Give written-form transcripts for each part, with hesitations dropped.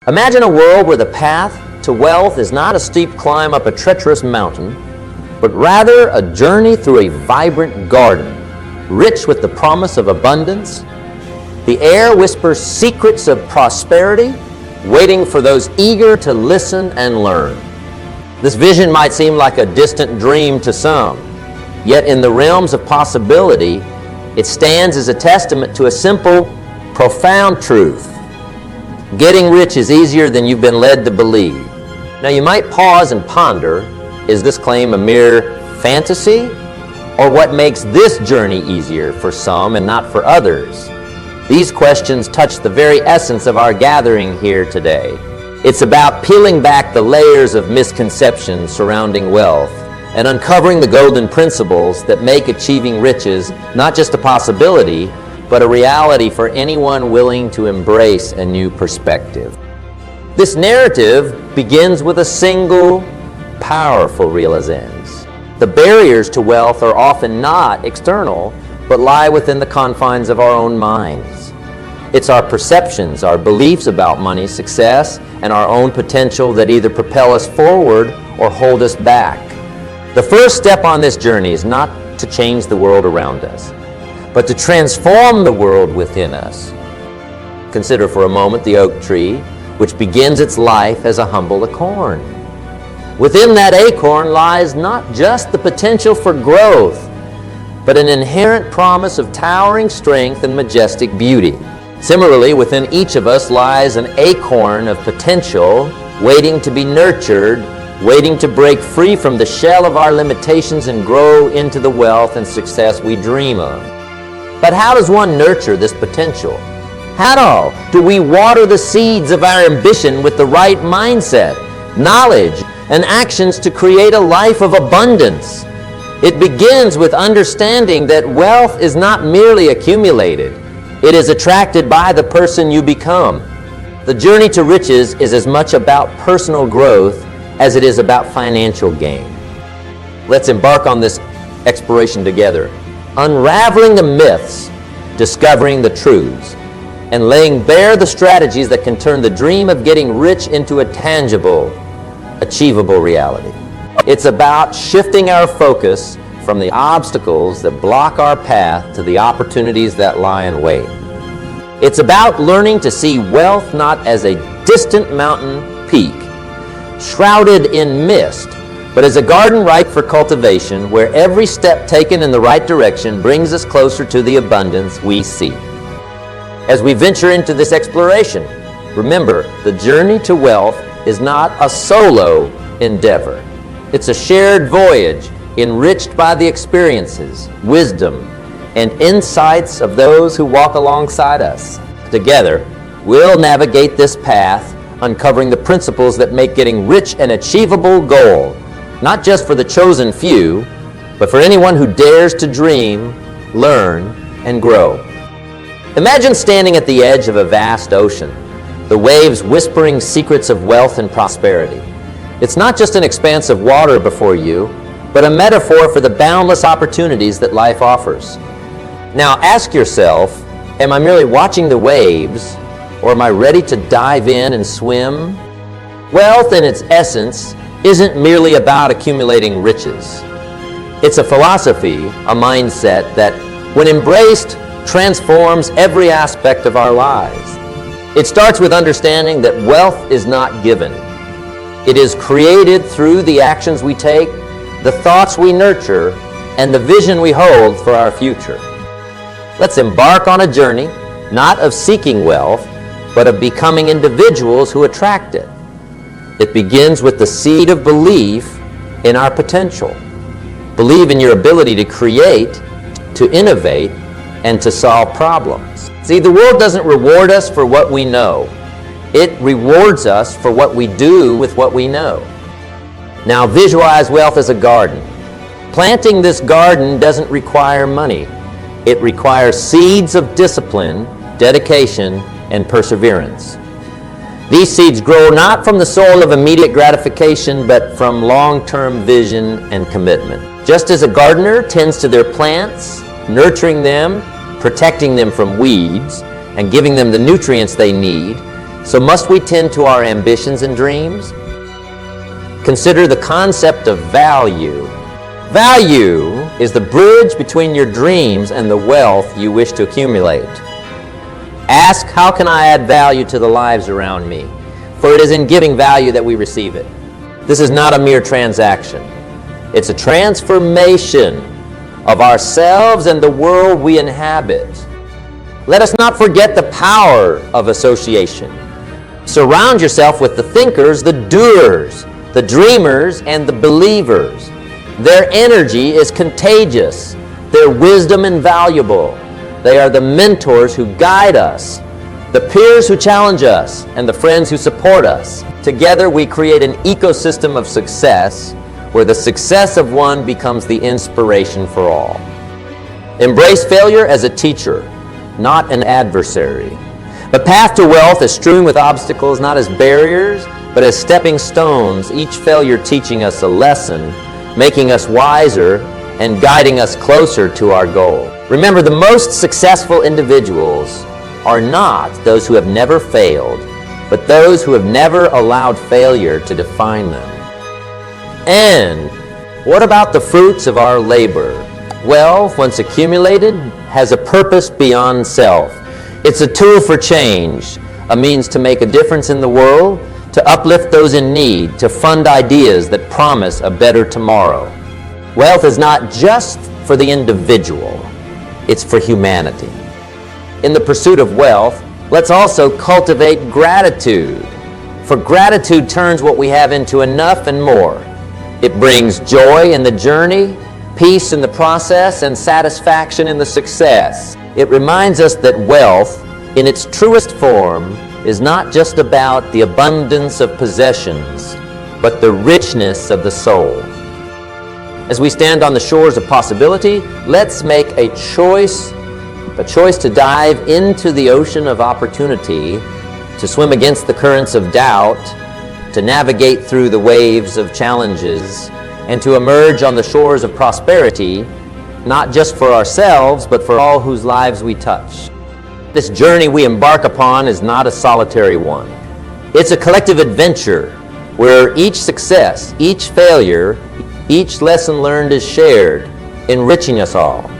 Imagine a world where the path to wealth is not a steep climb up a treacherous mountain, but rather a journey through a vibrant garden, rich with the promise of abundance. The air whispers secrets of prosperity, waiting for those eager to listen and learn. This vision might seem like a distant dream to some, yet in the realms of possibility, it stands as a testament to a simple, profound truth. Getting rich is easier than you've been led to believe. Now you might pause and ponder, is this claim a mere fantasy? Or what makes this journey easier for some and not for others? These questions touch the very essence of our gathering here today. It's about peeling back the layers of misconceptions surrounding wealth and uncovering the golden principles that make achieving riches not just a possibility, but a reality for anyone willing to embrace a new perspective. This narrative begins with a single, powerful realization. The barriers to wealth are often not external, but lie within the confines of our own minds. It's our perceptions, our beliefs about money, success, and our own potential that either propel us forward or hold us back. The first step on this journey is not to change the world around us, but to transform the world within us. Consider for a moment the oak tree, which begins its life as a humble acorn. Within that acorn lies not just the potential for growth, but an inherent promise of towering strength and majestic beauty. Similarly, within each of us lies an acorn of potential, waiting to be nurtured, waiting to break free from the shell of our limitations and grow into the wealth and success we dream of. But how does one nurture this potential? How do we water the seeds of our ambition with the right mindset, knowledge, and actions to create a life of abundance? It begins with understanding that wealth is not merely accumulated. It is attracted by the person you become. The journey to riches is as much about personal growth as it is about financial gain. Let's embark on this exploration together, unraveling the myths, discovering the truths, and laying bare the strategies that can turn the dream of getting rich into a tangible, achievable reality. It's about shifting our focus from the obstacles that block our path to the opportunities that lie in wait. It's about learning to see wealth not as a distant mountain peak, shrouded in mist, but as a garden ripe for cultivation where every step taken in the right direction brings us closer to the abundance we seek. As we venture into this exploration, remember, the journey to wealth is not a solo endeavor. It's a shared voyage enriched by the experiences, wisdom, and insights of those who walk alongside us. Together, we'll navigate this path, uncovering the principles that make getting rich an achievable goal, not just for the chosen few, but for anyone who dares to dream, learn, and grow. Imagine standing at the edge of a vast ocean, the waves whispering secrets of wealth and prosperity. It's not just an expanse of water before you, but a metaphor for the boundless opportunities that life offers. Now ask yourself, am I merely watching the waves, or am I ready to dive in and swim? Wealth in its essence isn't merely about accumulating riches. It's a philosophy, a mindset that, when embraced, transforms every aspect of our lives. It starts with understanding that wealth is not given. It is created through the actions we take, the thoughts we nurture, and the vision we hold for our future. Let's embark on a journey, not of seeking wealth, but of becoming individuals who attract it. It begins with the seed of belief in our potential. Believe in your ability to create, to innovate, and to solve problems. See, the world doesn't reward us for what we know. It rewards us for what we do with what we know. Now visualize wealth as a garden. Planting this garden doesn't require money. It requires seeds of discipline, dedication, and perseverance. These seeds grow not from the soil of immediate gratification, but from long-term vision and commitment. Just as a gardener tends to their plants, nurturing them, protecting them from weeds, and giving them the nutrients they need, So must we tend to our ambitions and dreams? Consider the concept of value. Value is the bridge between your dreams and the wealth you wish to accumulate. Ask, how can I add value to the lives around me? For it is in giving value that we receive it. This is not a mere transaction. It's a transformation of ourselves and the world we inhabit. Let us not forget the power of association. Surround yourself with the thinkers, the doers, the dreamers, and the believers. Their energy is contagious. Their wisdom invaluable. They are the mentors who guide us, the peers who challenge us, and the friends who support us. Together we create an ecosystem of success where the success of one becomes the inspiration for all. Embrace failure as a teacher, not an adversary. The path to wealth is strewn with obstacles not as barriers, but as stepping stones, each failure teaching us a lesson, making us wiser, and guiding us closer to our goal. Remember, the most successful individuals are not those who have never failed, but those who have never allowed failure to define them. And what about the fruits of our labor? Wealth, once accumulated, has a purpose beyond self. It's a tool for change, a means to make a difference in the world, to uplift those in need, to fund ideas that promise a better tomorrow. Wealth is not just for the individual, it's for humanity. In the pursuit of wealth, let's also cultivate gratitude. For gratitude turns what we have into enough and more. It brings joy in the journey, peace in the process, and satisfaction in the success. It reminds us that wealth, in its truest form, is not just about the abundance of possessions, but the richness of the soul. As we stand on the shores of possibility, let's make a choice to dive into the ocean of opportunity, to swim against the currents of doubt, to navigate through the waves of challenges, and to emerge on the shores of prosperity, not just for ourselves, but for all whose lives we touch. This journey we embark upon is not a solitary one. It's a collective adventure where each success, each failure, each lesson learned is shared, enriching us all.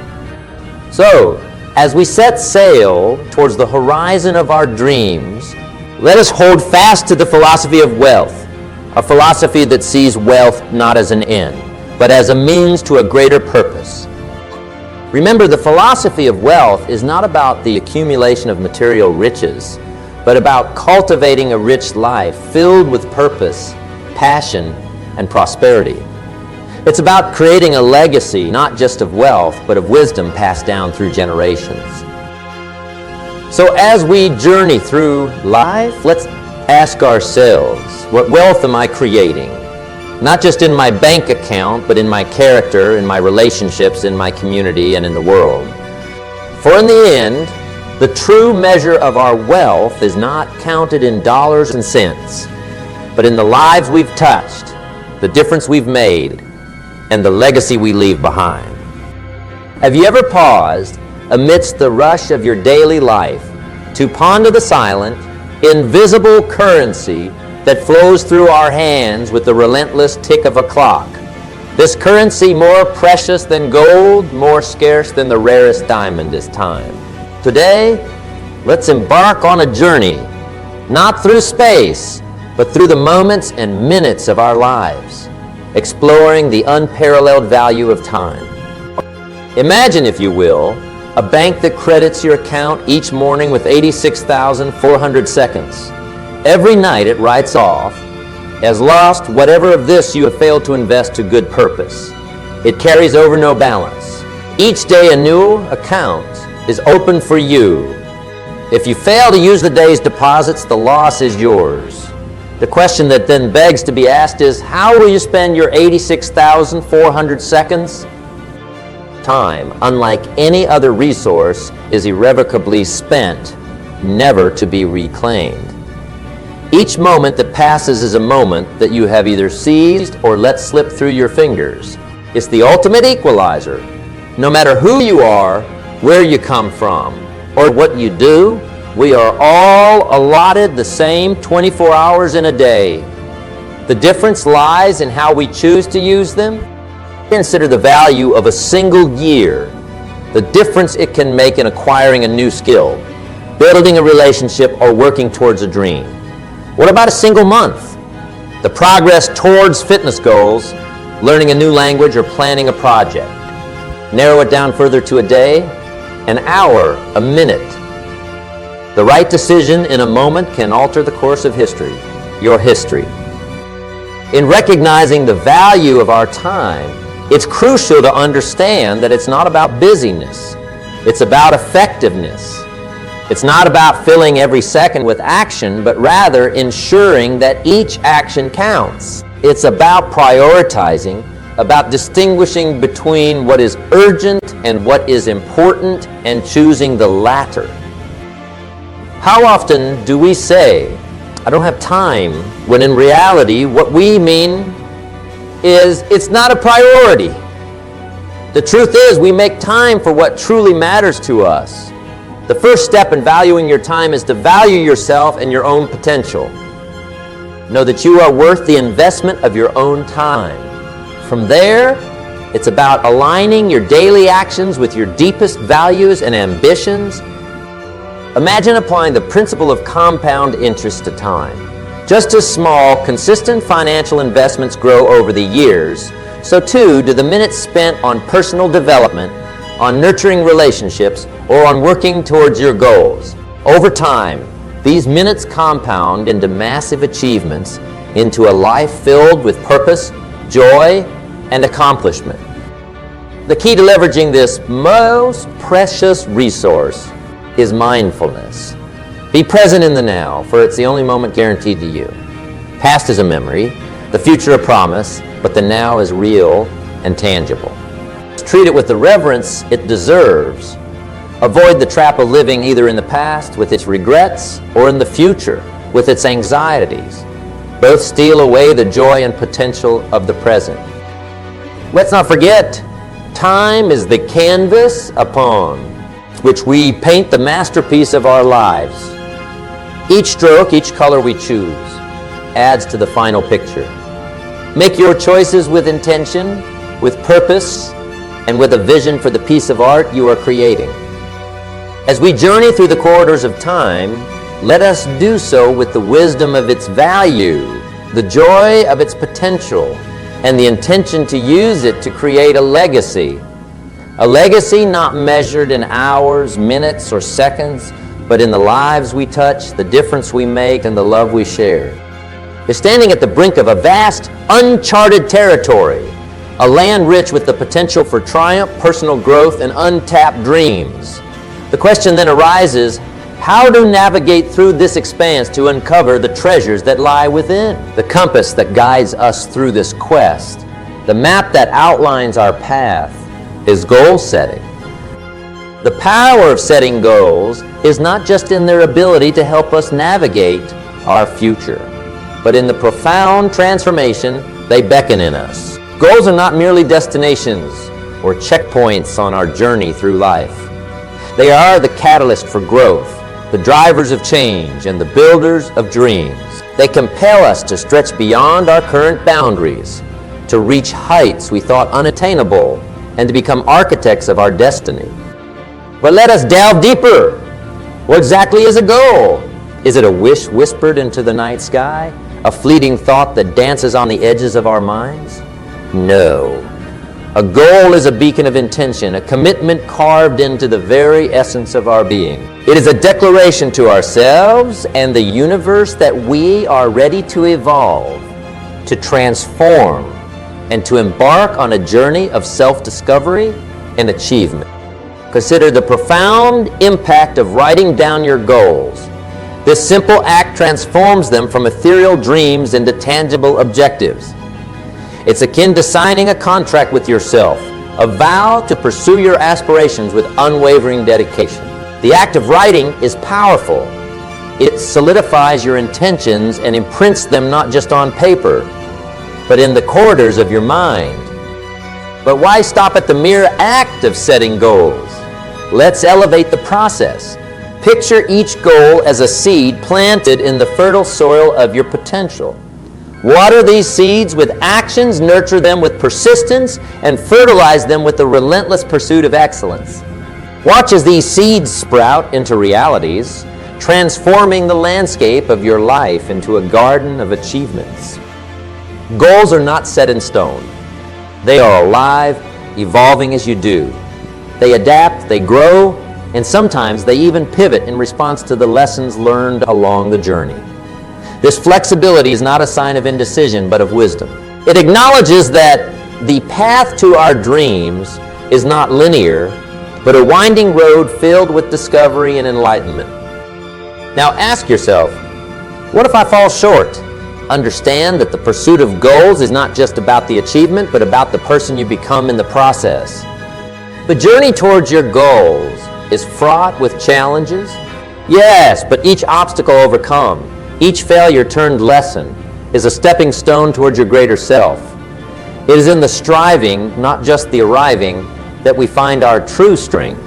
So, as we set sail towards the horizon of our dreams, let us hold fast to the philosophy of wealth, a philosophy that sees wealth not as an end, but as a means to a greater purpose. Remember, the philosophy of wealth is not about the accumulation of material riches, but about cultivating a rich life filled with purpose, passion, and prosperity. It's about creating a legacy, not just of wealth, but of wisdom passed down through generations. So as we journey through life, let's ask ourselves, what wealth am I creating? Not just in my bank account, but in my character, in my relationships, in my community, and in the world. For in the end, the true measure of our wealth is not counted in dollars and cents, but in the lives we've touched, the difference we've made, and the legacy we leave behind. Have you ever paused amidst the rush of your daily life to ponder the silent, invisible currency that flows through our hands with the relentless tick of a clock? This currency, more precious than gold, more scarce than the rarest diamond, is time. Today, let's embark on a journey, not through space, but through the moments and minutes of our lives, exploring the unparalleled value of time. Imagine, if you will, a bank that credits your account each morning with 86,400 seconds. Every night it writes off as lost whatever of this you have failed to invest to good purpose. It carries over no balance. Each day a new account is open for you. If you fail to use the day's deposits, the loss is yours. The question that then begs to be asked is, how will you spend your 86,400 seconds? Time, unlike any other resource, is irrevocably spent, never to be reclaimed. Each moment that passes is a moment that you have either seized or let slip through your fingers. It's the ultimate equalizer. No matter who you are, where you come from, or what you do, We are all allotted the same 24 hours in a day. The difference lies in how we choose to use them. Consider the value of a single year, the difference it can make in acquiring a new skill, building a relationship, or working towards a dream. What about a single month? The progress towards fitness goals, learning a new language, or planning a project. Narrow it down further to a day, an hour, a minute. The right decision in a moment can alter the course of history, your history. In recognizing the value of our time, it's crucial to understand that it's not about busyness. It's about effectiveness. It's not about filling every second with action, but rather ensuring that each action counts. It's about prioritizing, about distinguishing between what is urgent and what is important, and choosing the latter. How often do we say, "I don't have time," when in reality what we mean is it's not a priority? The truth is we make time for what truly matters to us. The first step in valuing your time is to value yourself and your own potential. Know that you are worth the investment of your own time. From there, it's about aligning your daily actions with your deepest values and ambitions. Imagine applying the principle of compound interest to time. Just as small, consistent financial investments grow over the years, so too do the minutes spent on personal development, on nurturing relationships, or on working towards your goals. Over time, these minutes compound into massive achievements, into a life filled with purpose, joy, and accomplishment. The key to leveraging this most precious resource is mindfulness. Be present in the now, for it's the only moment guaranteed to you. Past is a memory, the future a promise, but the now is real and tangible. Treat it with the reverence it deserves. Avoid the trap of living either in the past with its regrets or in the future with its anxieties. Both steal away the joy and potential of the present. Let's not forget, time is the canvas upon which we paint the masterpiece of our lives. Each stroke, each color we choose, adds to the final picture. Make your choices with intention, with purpose, and with a vision for the piece of art you are creating. As we journey through the corridors of time, let us do so with the wisdom of its value, the joy of its potential, and the intention to use it to create a legacy. A legacy not measured in hours, minutes, or seconds, but in the lives we touch, the difference we make, and the love we share. You're standing at the brink of a vast, uncharted territory, a land rich with the potential for triumph, personal growth, and untapped dreams. The question then arises, how to navigate through this expanse to uncover the treasures that lie within? The compass that guides us through this quest, the map that outlines our path, is goal setting. The power of setting goals is not just in their ability to help us navigate our future, but in the profound transformation they beckon in us. Goals are not merely destinations or checkpoints on our journey through life. They are the catalyst for growth, the drivers of change, and the builders of dreams. They compel us to stretch beyond our current boundaries, to reach heights we thought unattainable, and to become architects of our destiny. But let us delve deeper. What exactly is a goal? Is it a wish whispered into the night sky? A fleeting thought that dances on the edges of our minds? No. A goal is a beacon of intention, a commitment carved into the very essence of our being. It is a declaration to ourselves and the universe that we are ready to evolve, to transform, and to embark on a journey of self-discovery and achievement. Consider the profound impact of writing down your goals. This simple act transforms them from ethereal dreams into tangible objectives. It's akin to signing a contract with yourself, a vow to pursue your aspirations with unwavering dedication. The act of writing is powerful. It solidifies your intentions and imprints them not just on paper, but in the corridors of your mind. But why stop at the mere act of setting goals? Let's elevate the process. Picture each goal as a seed planted in the fertile soil of your potential. Water these seeds with actions, nurture them with persistence, and fertilize them with the relentless pursuit of excellence. Watch as these seeds sprout into realities, transforming the landscape of your life into a garden of achievements. Goals are not set in stone. They are alive, evolving as you do. They adapt, they grow, and sometimes they even pivot in response to the lessons learned along the journey. This flexibility is not a sign of indecision, but of wisdom. It acknowledges that the path to our dreams is not linear, but a winding road filled with discovery and enlightenment. Now ask yourself, what if I fall short? Understand that the pursuit of goals is not just about the achievement, but about the person you become in the process. The journey towards your goals is fraught with challenges. Yes, but each obstacle overcome, each failure turned lesson, is a stepping stone towards your greater self. It is in the striving, not just the arriving, that we find our true strength.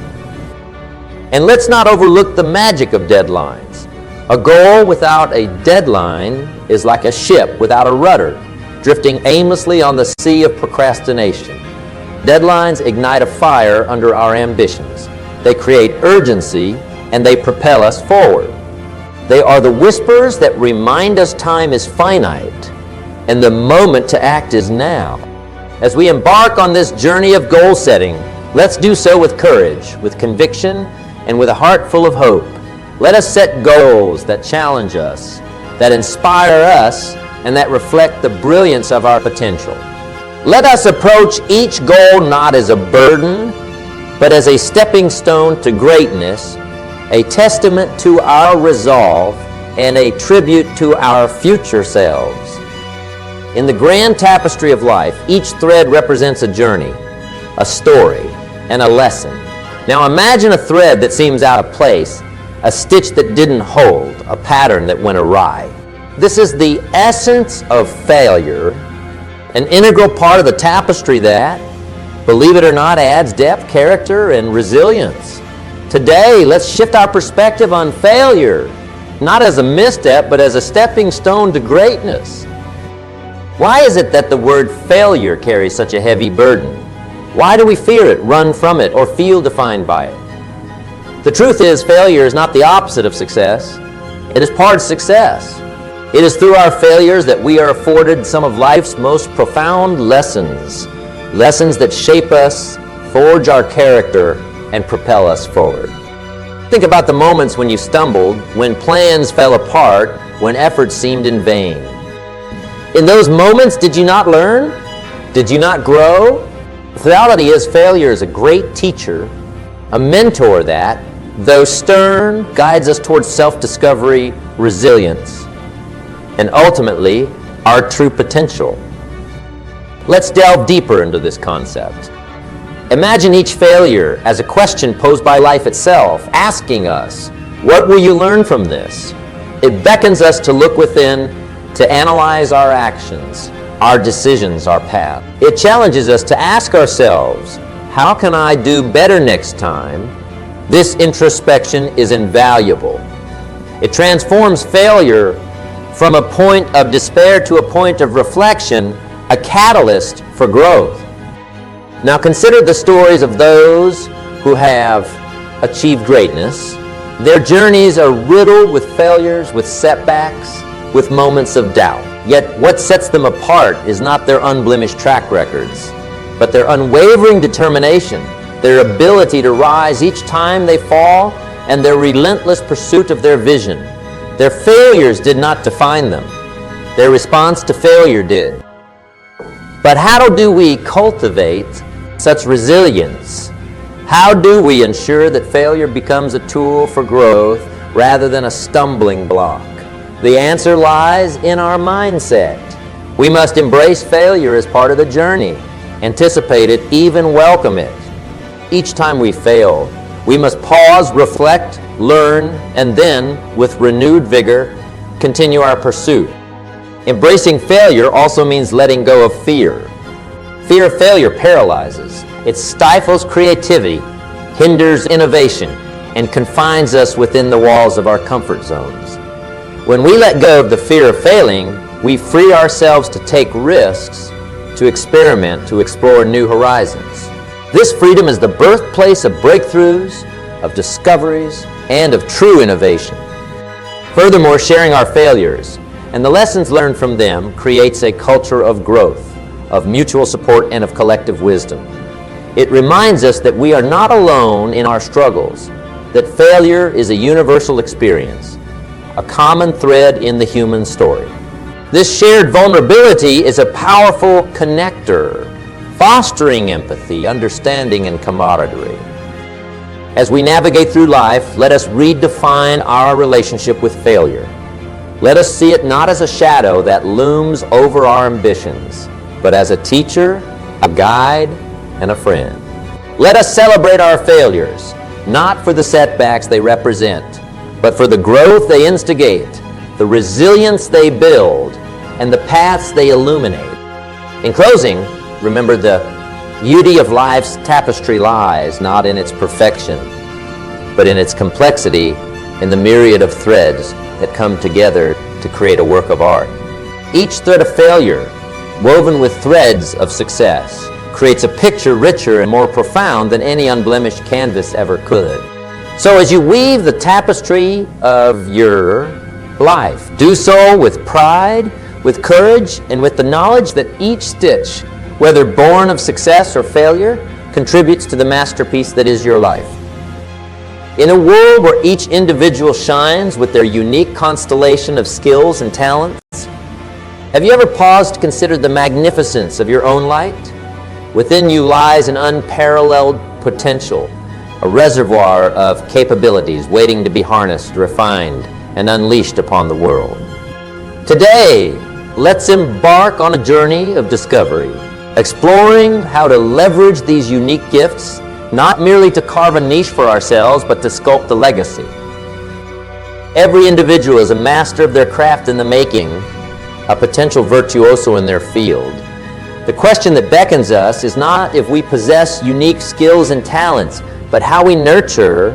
And let's not overlook the magic of deadlines. A goal without a deadline is like a ship without a rudder, drifting aimlessly on the sea of procrastination. Deadlines ignite a fire under our ambitions. They create urgency, and they propel us forward. They are the whispers that remind us time is finite, and the moment to act is now. As we embark on this journey of goal setting, let's do so with courage, with conviction, and with a heart full of hope. Let us set goals that challenge us, that inspire us, and that reflect the brilliance of our potential. Let us approach each goal not as a burden, but as a stepping stone to greatness, a testament to our resolve, and a tribute to our future selves. In the grand tapestry of life, each thread represents a journey, a story, and a lesson. Now imagine a thread that seems out of place, a stitch that didn't hold, a pattern that went awry. This is the essence of failure, an integral part of the tapestry that, believe it or not, adds depth, character, and resilience. Today, let's shift our perspective on failure, not as a misstep, but as a stepping stone to greatness. Why is it that the word failure carries such a heavy burden? Why do we fear it, run from it, or feel defined by it? The truth is, failure is not the opposite of success. It is part of success. It is through our failures that we are afforded some of life's most profound lessons, lessons that shape us, forge our character, and propel us forward. Think about the moments when you stumbled, when plans fell apart, when efforts seemed in vain. In those moments, did you not learn? Did you not grow? The reality is, failure is a great teacher, a mentor that, though stern, guides us towards self-discovery, resilience, and ultimately, our true potential. Let's delve deeper into this concept. Imagine each failure as a question posed by life itself, asking us, what will you learn from this? It beckons us to look within, to analyze our actions, our decisions, our path. It challenges us to ask ourselves, how can I do better next time? This introspection is invaluable. It transforms failure from a point of despair to a point of reflection, a catalyst for growth. Now consider the stories of those who have achieved greatness. Their journeys are riddled with failures, with setbacks, with moments of doubt. Yet what sets them apart is not their unblemished track records, but their unwavering determination, their ability to rise each time they fall, and their relentless pursuit of their vision. Their failures did not define them. Their response to failure did. But how do we cultivate such resilience? How do we ensure that failure becomes a tool for growth rather than a stumbling block? The answer lies in our mindset. We must embrace failure as part of the journey, anticipate it, even welcome it. Each time we fail, we must pause, reflect, learn, and then, with renewed vigor, continue our pursuit. Embracing failure also means letting go of fear. Fear of failure paralyzes. It stifles creativity, hinders innovation, and confines us within the walls of our comfort zones. When we let go of the fear of failing, we free ourselves to take risks, to experiment, to explore new horizons. This freedom is the birthplace of breakthroughs, of discoveries, and of true innovation. Furthermore, sharing our failures and the lessons learned from them creates a culture of growth, of mutual support, and of collective wisdom. It reminds us that we are not alone in our struggles, that failure is a universal experience, a common thread in the human story. This shared vulnerability is a powerful connector, fostering empathy, understanding, and camaraderie. As we navigate through life, let us redefine our relationship with failure. Let us see it not as a shadow that looms over our ambitions, but as a teacher, a guide, and a friend. Let us celebrate our failures, not for the setbacks they represent, but for the growth they instigate, the resilience they build, and the paths they illuminate. In closing, remember the beauty of life's tapestry lies not in its perfection, but in its complexity, in the myriad of threads that come together to create a work of art. Each thread of failure, woven with threads of success, creates a picture richer and more profound than any unblemished canvas ever could. So as you weave the tapestry of your life, do so with pride, with courage, and with the knowledge that each stitch, whether born of success or failure, contributes to the masterpiece that is your life. In a world where each individual shines with their unique constellation of skills and talents, have you ever paused to consider the magnificence of your own light? Within you lies an unparalleled potential, a reservoir of capabilities waiting to be harnessed, refined, and unleashed upon the world. Today, let's embark on a journey of discovery, exploring how to leverage these unique gifts, not merely to carve a niche for ourselves, but to sculpt a legacy. Every individual is a master of their craft in the making, a potential virtuoso in their field. The question that beckons us is not if we possess unique skills and talents, but how we nurture,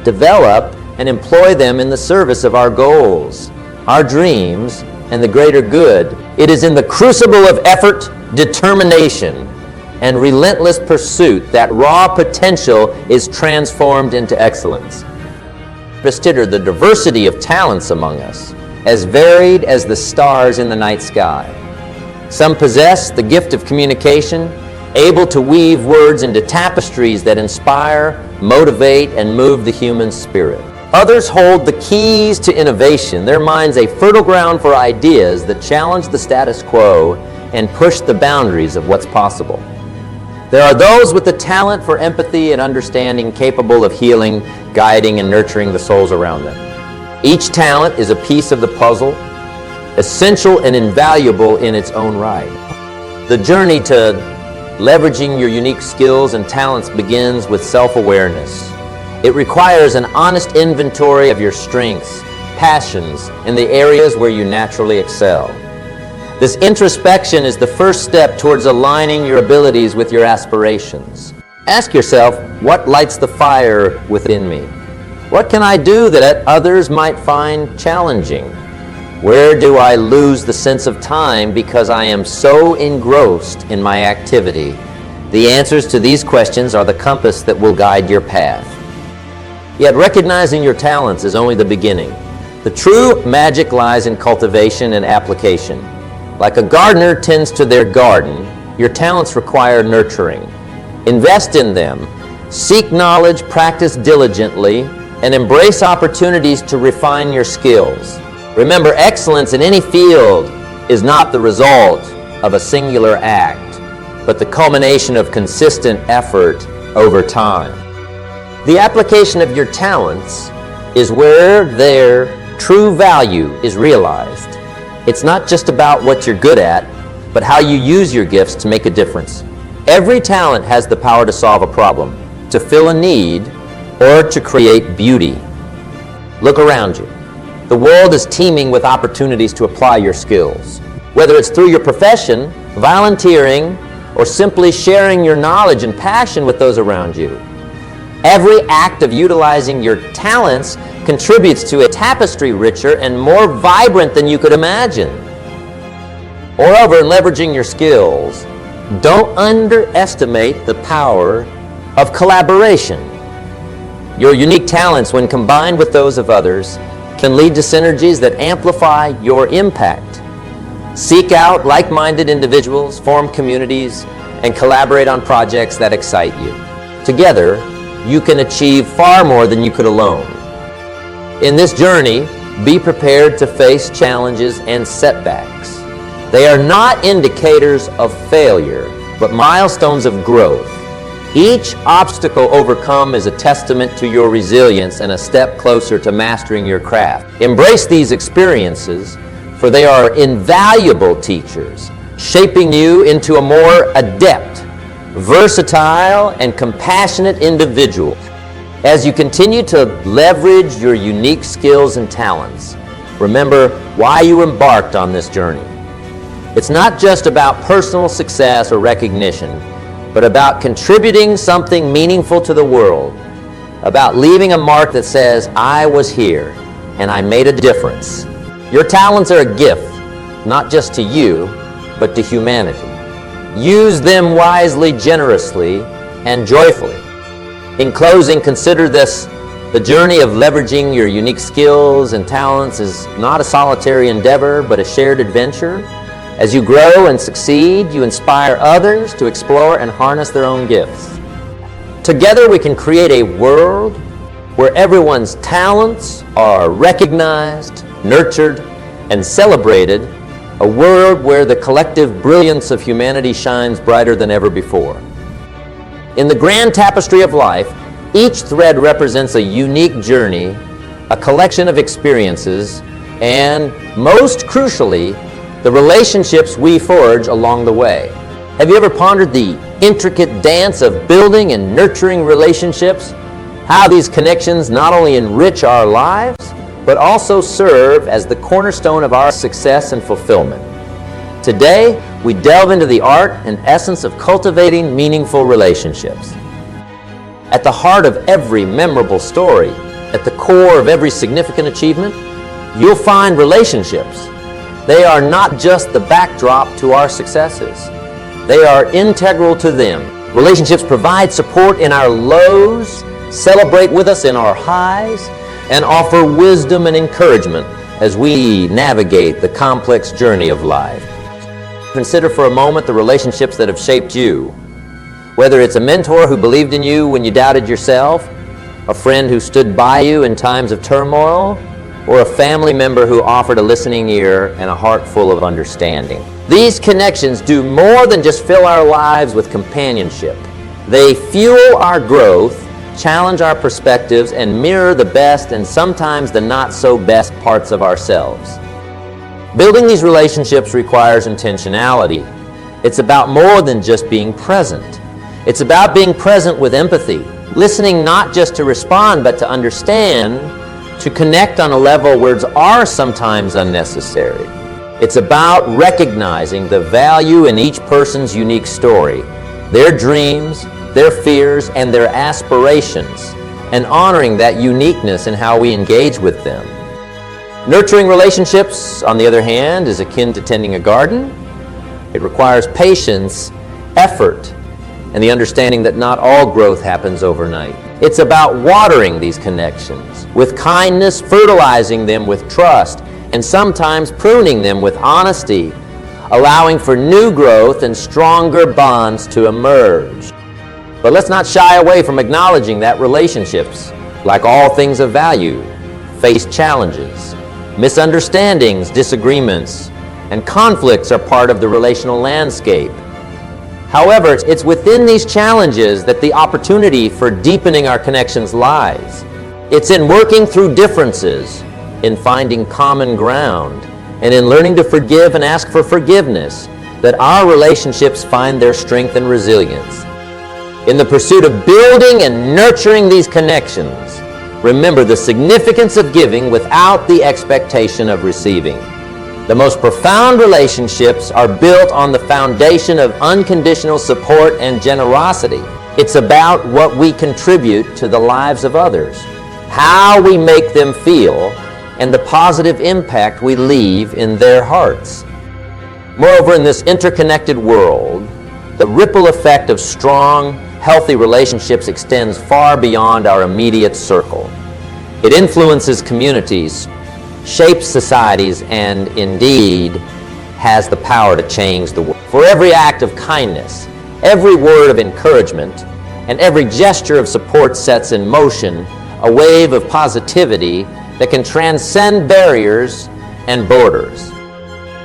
develop, and employ them in the service of our goals, our dreams, and the greater good. It is in the crucible of effort, determination, and relentless pursuit that raw potential is transformed into excellence. Consider the diversity of talents among us, as varied as the stars in the night sky. Some possess the gift of communication, able to weave words into tapestries that inspire, motivate, and move the human spirit. Others hold the keys to innovation, their minds a fertile ground for ideas that challenge the status quo and push the boundaries of what's possible. There are those with the talent for empathy and understanding, capable of healing, guiding, and nurturing the souls around them. Each talent is a piece of the puzzle, essential and invaluable in its own right. The journey to leveraging your unique skills and talents begins with self-awareness. It requires an honest inventory of your strengths, passions, and the areas where you naturally excel. This introspection is the first step towards aligning your abilities with your aspirations. Ask yourself, what lights the fire within me? What can I do that others might find challenging? Where do I lose the sense of time because I am so engrossed in my activity? The answers to these questions are the compass that will guide your path. Yet recognizing your talents is only the beginning. The true magic lies in cultivation and application. Like a gardener tends to their garden, your talents require nurturing. Invest in them. Seek knowledge, practice diligently, and embrace opportunities to refine your skills. Remember, excellence in any field is not the result of a singular act, but the culmination of consistent effort over time. The application of your talents is where their true value is realized. It's not just about what you're good at, but how you use your gifts to make a difference. Every talent has the power to solve a problem, to fill a need, or to create beauty. Look around you. The world is teeming with opportunities to apply your skills. Whether it's through your profession, volunteering, or simply sharing your knowledge and passion with those around you. Every act of utilizing your talents contributes to a tapestry richer and more vibrant than you could imagine. Moreover, in leveraging your skills, don't underestimate the power of collaboration. Your unique talents, when combined with those of others, can lead to synergies that amplify your impact. Seek out like-minded individuals, form communities, and collaborate on projects that excite you. Together, you can achieve far more than you could alone. In this journey, be prepared to face challenges and setbacks. They are not indicators of failure, but milestones of growth. Each obstacle overcome is a testament to your resilience and a step closer to mastering your craft. Embrace these experiences, for they are invaluable teachers, shaping you into a more adept, versatile, and compassionate individual. As you continue to leverage your unique skills and talents, remember why you embarked on this journey. It's not just about personal success or recognition, but about contributing something meaningful to the world, about leaving a mark that says, I was here and I made a difference. Your talents are a gift, not just to you, but to humanity. Use them wisely, generously, and joyfully. In closing, consider this: the journey of leveraging your unique skills and talents is not a solitary endeavor, but a shared adventure. As you grow and succeed, you inspire others to explore and harness their own gifts. Together we can create a world where everyone's talents are recognized, nurtured, and celebrated, a world where the collective brilliance of humanity shines brighter than ever before. In the grand tapestry of life, each thread represents a unique journey, a collection of experiences, and, most crucially, the relationships we forge along the way. Have you ever pondered the intricate dance of building and nurturing relationships? How these connections not only enrich our lives, but also serve as the cornerstone of our success and fulfillment. Today, we delve into the art and essence of cultivating meaningful relationships. At the heart of every memorable story, at the core of every significant achievement, you'll find relationships. They are not just the backdrop to our successes. They are integral to them. Relationships provide support in our lows, celebrate with us in our highs, and offer wisdom and encouragement as we navigate the complex journey of life. Consider for a moment the relationships that have shaped you. Whether it's a mentor who believed in you when you doubted yourself, a friend who stood by you in times of turmoil, or a family member who offered a listening ear and a heart full of understanding. These connections do more than just fill our lives with companionship. They fuel our growth, challenge our perspectives, and mirror the best and sometimes the not-so-best parts of ourselves. Building these relationships requires intentionality. It's about more than just being present. It's about being present with empathy, listening not just to respond but to understand, to connect on a level words are sometimes unnecessary. It's about recognizing the value in each person's unique story, their dreams, their fears, and their aspirations, and honoring that uniqueness in how we engage with them. Nurturing relationships, on the other hand, is akin to tending a garden. It requires patience, effort, and the understanding that not all growth happens overnight. It's about watering these connections with kindness, fertilizing them with trust, and sometimes pruning them with honesty, allowing for new growth and stronger bonds to emerge. But let's not shy away from acknowledging that relationships, like all things of value, face challenges. Misunderstandings, disagreements, and conflicts are part of the relational landscape. However, it's within these challenges that the opportunity for deepening our connections lies. It's in working through differences, in finding common ground, and in learning to forgive and ask for forgiveness that our relationships find their strength and resilience. In the pursuit of building and nurturing these connections, remember the significance of giving without the expectation of receiving. The most profound relationships are built on the foundation of unconditional support and generosity. It's about what we contribute to the lives of others, how we make them feel, and the positive impact we leave in their hearts. Moreover, in this interconnected world, the ripple effect of strong, healthy relationships extends far beyond our immediate circle. It influences communities, shapes societies, and indeed has the power to change the world. For every act of kindness, every word of encouragement, and every gesture of support sets in motion a wave of positivity that can transcend barriers and borders.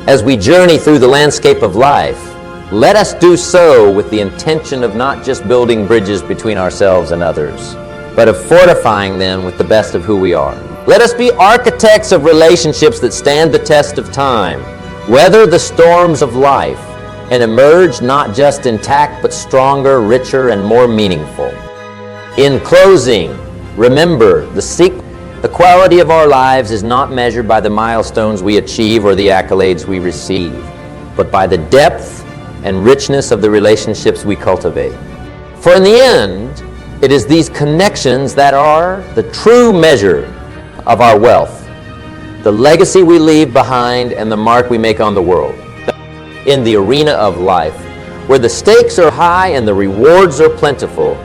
As we journey through the landscape of life, let us do so with the intention of not just building bridges between ourselves and others, but of fortifying them with the best of who we are. Let us be architects of relationships that stand the test of time, weather the storms of life, and emerge not just intact, but stronger, richer, and more meaningful. In closing, remember, the quality of our lives is not measured by the milestones we achieve or the accolades we receive, but by the depth and richness of the relationships we cultivate. For in the end, it is these connections that are the true measure of our wealth, the legacy we leave behind, and the mark we make on the world. In the arena of life, where the stakes are high and the rewards are plentiful,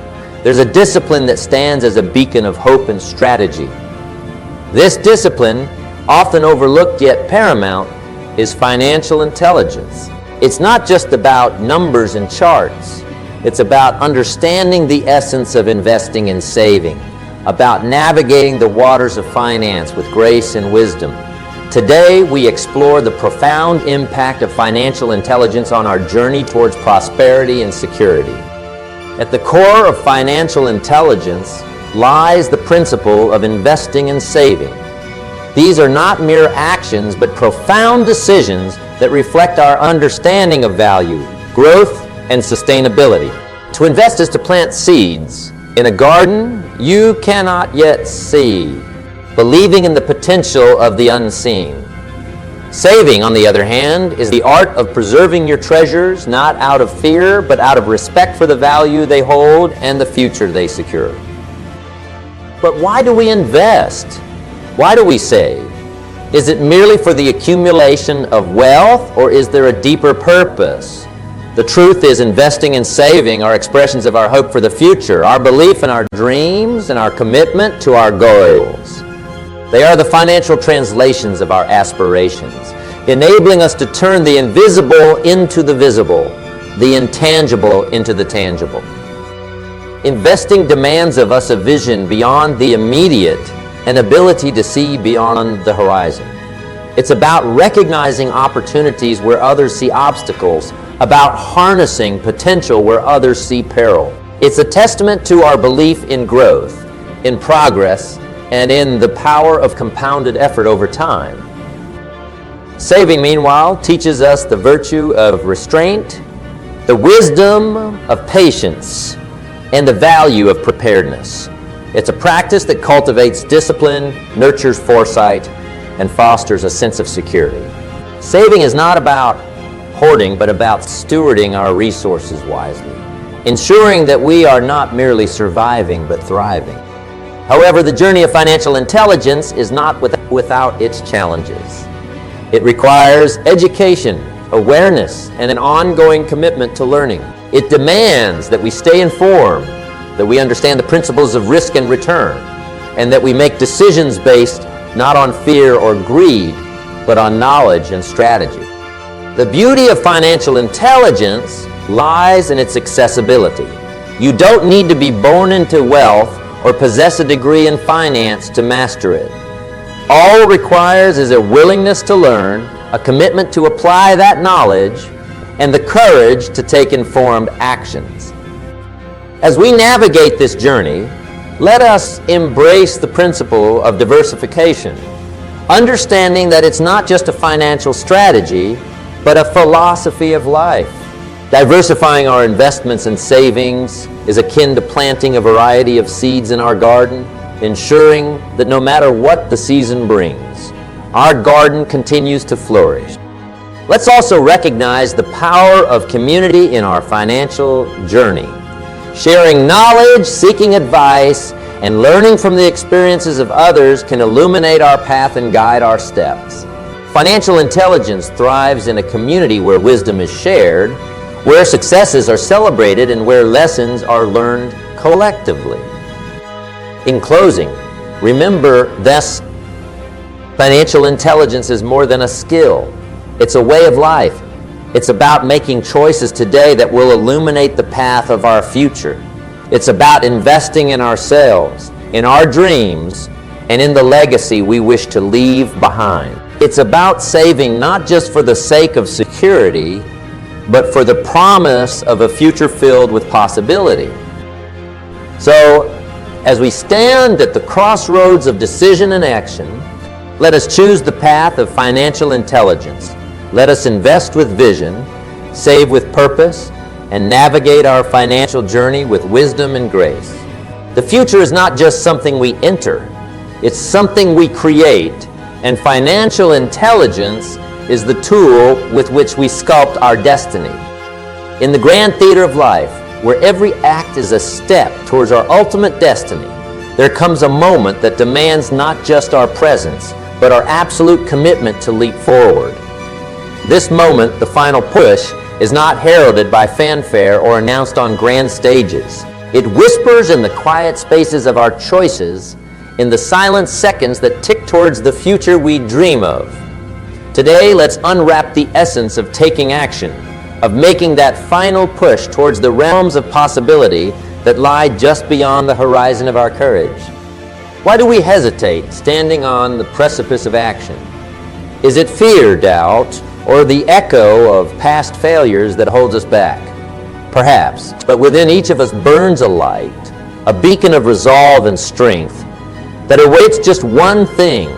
there's a discipline that stands as a beacon of hope and strategy. This discipline, often overlooked yet paramount, is financial intelligence. It's not just about numbers and charts. It's about understanding the essence of investing and saving, about navigating the waters of finance with grace and wisdom. Today, we explore the profound impact of financial intelligence on our journey towards prosperity and security. At the core of financial intelligence lies the principle of investing and saving. These are not mere actions, but profound decisions that reflect our understanding of value, growth, and sustainability. To invest is to plant seeds in a garden you cannot yet see, believing in the potential of the unseen. Saving, on the other hand, is the art of preserving your treasures not out of fear, but out of respect for the value they hold and the future they secure. But why do we invest? Why do we save? Is it merely for the accumulation of wealth, or is there a deeper purpose? The truth is, investing and saving are expressions of our hope for the future, our belief in our dreams, and our commitment to our goals. They are the financial translations of our aspirations, enabling us to turn the invisible into the visible, the intangible into the tangible. Investing demands of us a vision beyond the immediate, an ability to see beyond the horizon. It's about recognizing opportunities where others see obstacles, about harnessing potential where others see peril. It's a testament to our belief in growth, in progress, and in the power of compounded effort over time. Saving, meanwhile, teaches us the virtue of restraint, the wisdom of patience, and the value of preparedness. It's a practice that cultivates discipline, nurtures foresight, and fosters a sense of security. Saving is not about hoarding, but about stewarding our resources wisely, ensuring that we are not merely surviving, but thriving. However, the journey of financial intelligence is not without its challenges. It requires education, awareness, and an ongoing commitment to learning. It demands that we stay informed, that we understand the principles of risk and return, and that we make decisions based not on fear or greed, but on knowledge and strategy. The beauty of financial intelligence lies in its accessibility. You don't need to be born into wealth or possess a degree in finance to master it. All it requires is a willingness to learn, a commitment to apply that knowledge, and the courage to take informed actions. As we navigate this journey, let us embrace the principle of diversification, understanding that it's not just a financial strategy, but a philosophy of life. Diversifying our investments and savings is akin to planting a variety of seeds in our garden, ensuring that no matter what the season brings, our garden continues to flourish. Let's also recognize the power of community in our financial journey. Sharing knowledge, seeking advice, and learning from the experiences of others can illuminate our path and guide our steps. Financial intelligence thrives in a community where wisdom is shared, where successes are celebrated, and where lessons are learned collectively. In closing, remember this: financial intelligence is more than a skill. It's a way of life. It's about making choices today that will illuminate the path of our future. It's about investing in ourselves, in our dreams, and in the legacy we wish to leave behind. It's about saving not just for the sake of security, but for the promise of a future filled with possibility. So, as we stand at the crossroads of decision and action, let us choose the path of financial intelligence. Let us invest with vision, save with purpose, and navigate our financial journey with wisdom and grace. The future is not just something we enter, it's something we create, and financial intelligence is the tool with which we sculpt our destiny. In the grand theater of life, where every act is a step towards our ultimate destiny, there comes a moment that demands not just our presence, but our absolute commitment to leap forward. This moment, the final push, is not heralded by fanfare or announced on grand stages. It whispers in the quiet spaces of our choices, in the silent seconds that tick towards the future we dream of. Today, let's unwrap the essence of taking action, of making that final push towards the realms of possibility that lie just beyond the horizon of our courage. Why do we hesitate standing on the precipice of action? Is it fear, doubt, or the echo of past failures that holds us back? Perhaps, but within each of us burns a light, a beacon of resolve and strength that awaits just one thing: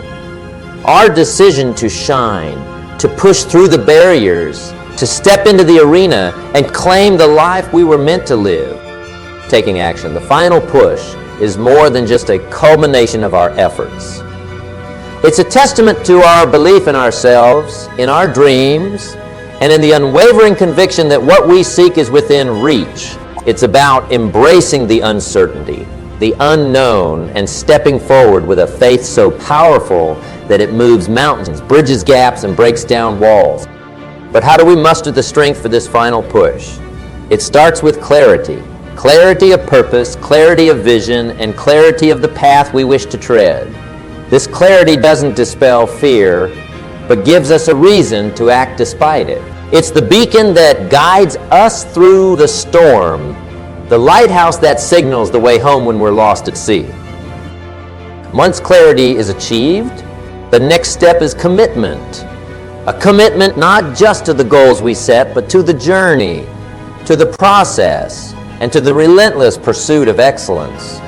our decision to shine, to push through the barriers, to step into the arena and claim the life we were meant to live. Taking action, the final push, is more than just a culmination of our efforts. It's a testament to our belief in ourselves, in our dreams, and in the unwavering conviction that what we seek is within reach. It's about embracing the uncertainty, the unknown, and stepping forward with a faith so powerful that it moves mountains, bridges gaps, and breaks down walls. But how do we muster the strength for this final push? It starts with clarity. Clarity of purpose, clarity of vision, and clarity of the path we wish to tread. This clarity doesn't dispel fear, but gives us a reason to act despite it. It's the beacon that guides us through the storm, the lighthouse that signals the way home when we're lost at sea. Once clarity is achieved, the next step is commitment. A commitment not just to the goals we set, but to the journey, to the process, and to the relentless pursuit of excellence.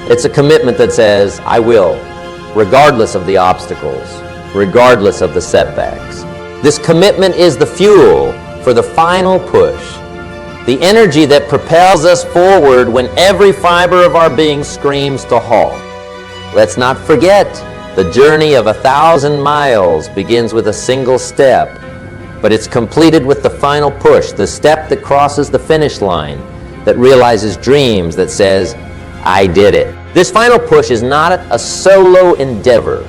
It's a commitment that says, I will, regardless of the obstacles, regardless of the setbacks. This commitment is the fuel for the final push, the energy that propels us forward when every fiber of our being screams to halt. Let's not forget, the journey of 1,000 miles begins with a single step, but it's completed with the final push, the step that crosses the finish line, that realizes dreams, that says, I did it. This final push is not a solo endeavor.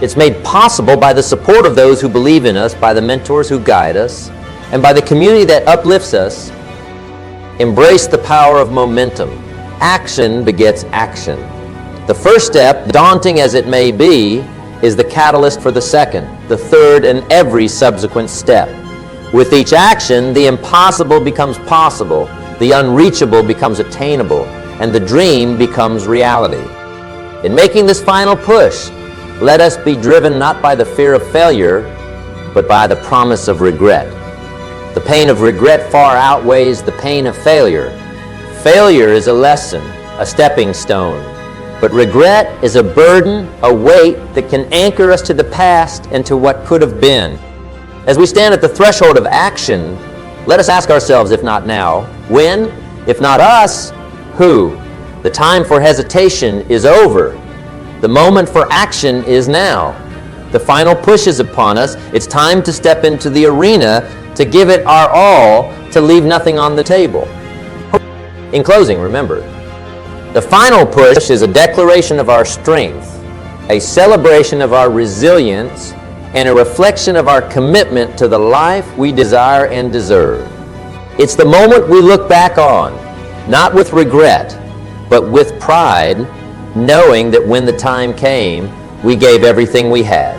It's made possible by the support of those who believe in us, by the mentors who guide us, and by the community that uplifts us. Embrace the power of momentum. Action begets action. The first step, daunting as it may be, is the catalyst for the second, the third, and every subsequent step. With each action, the impossible becomes possible, the unreachable becomes attainable, and the dream becomes reality. In making this final push, let us be driven not by the fear of failure, but by the promise of regret. The pain of regret far outweighs the pain of failure. Failure is a lesson, a stepping stone, but regret is a burden, a weight that can anchor us to the past and to what could have been. As we stand at the threshold of action, let us ask ourselves, if not now, when? If not us, who? The time for hesitation is over. The moment for action is now. The final push is upon us. It's time to step into the arena, to give it our all, to leave nothing on the table. In closing, remember, the final push is a declaration of our strength, a celebration of our resilience, and a reflection of our commitment to the life we desire and deserve. It's the moment we look back on, not with regret, but with pride, knowing that when the time came, we gave everything we had.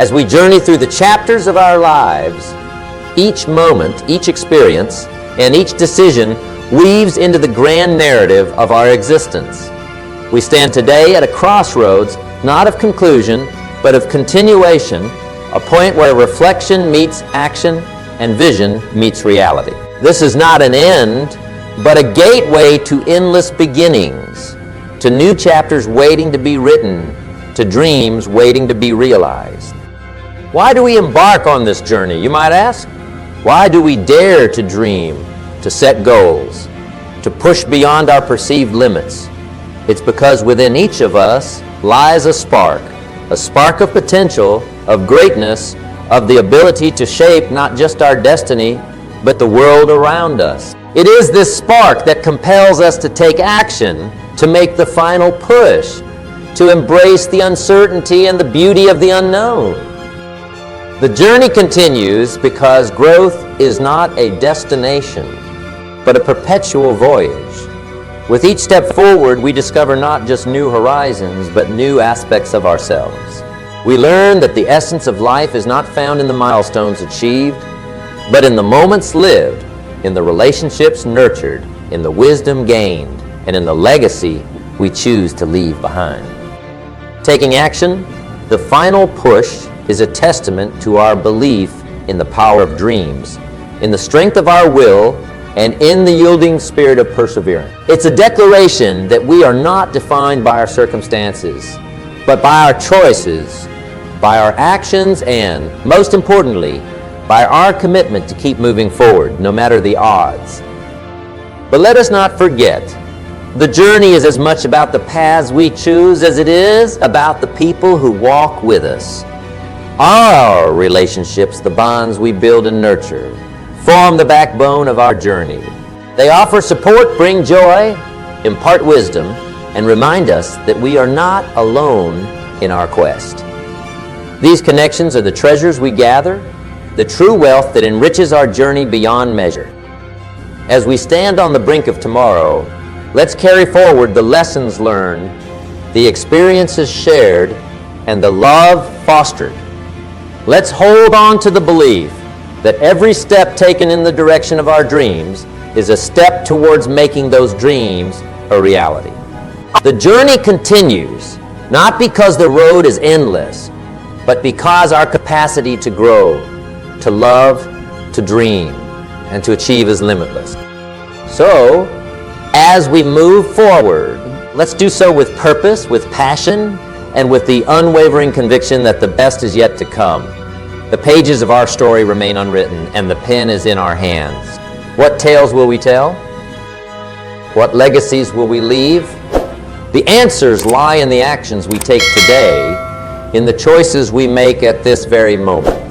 As we journey through the chapters of our lives, each moment, each experience, and each decision weaves into the grand narrative of our existence. We stand today at a crossroads, not of conclusion, but of continuation, a point where reflection meets action and vision meets reality. This is not an end, but a gateway to endless beginnings, to new chapters waiting to be written, to dreams waiting to be realized. Why do we embark on this journey, you might ask? Why do we dare to dream, to set goals, to push beyond our perceived limits? It's because within each of us lies a spark of potential, of greatness, of the ability to shape not just our destiny, but the world around us. It is this spark that compels us to take action, to make the final push, to embrace the uncertainty and the beauty of the unknown. The journey continues because growth is not a destination, but a perpetual voyage. With each step forward, we discover not just new horizons, but new aspects of ourselves. We learn that the essence of life is not found in the milestones achieved, but in the moments lived, in the relationships nurtured, in the wisdom gained, and in the legacy we choose to leave behind. Taking action, the final push, is a testament to our belief in the power of dreams, in the strength of our will, and in the yielding spirit of perseverance. It's a declaration that we are not defined by our circumstances, but by our choices, by our actions, and, most importantly, by our commitment to keep moving forward, no matter the odds. But let us not forget, the journey is as much about the paths we choose as it is about the people who walk with us. Our relationships, the bonds we build and nurture, form the backbone of our journey. They offer support, bring joy, impart wisdom, and remind us that we are not alone in our quest. These connections are the treasures we gather, the true wealth that enriches our journey beyond measure. As we stand on the brink of tomorrow, let's carry forward the lessons learned, the experiences shared, and the love fostered. Let's hold on to the belief that every step taken in the direction of our dreams is a step towards making those dreams a reality. The journey continues, not because the road is endless, but because our capacity to grow, to love, to dream, and to achieve is limitless. So, as we move forward, let's do so with purpose, with passion, and with the unwavering conviction that the best is yet to come. The pages of our story remain unwritten, and the pen is in our hands. What tales will we tell? What legacies will we leave? The answers lie in the actions we take today, in the choices we make at this very moment.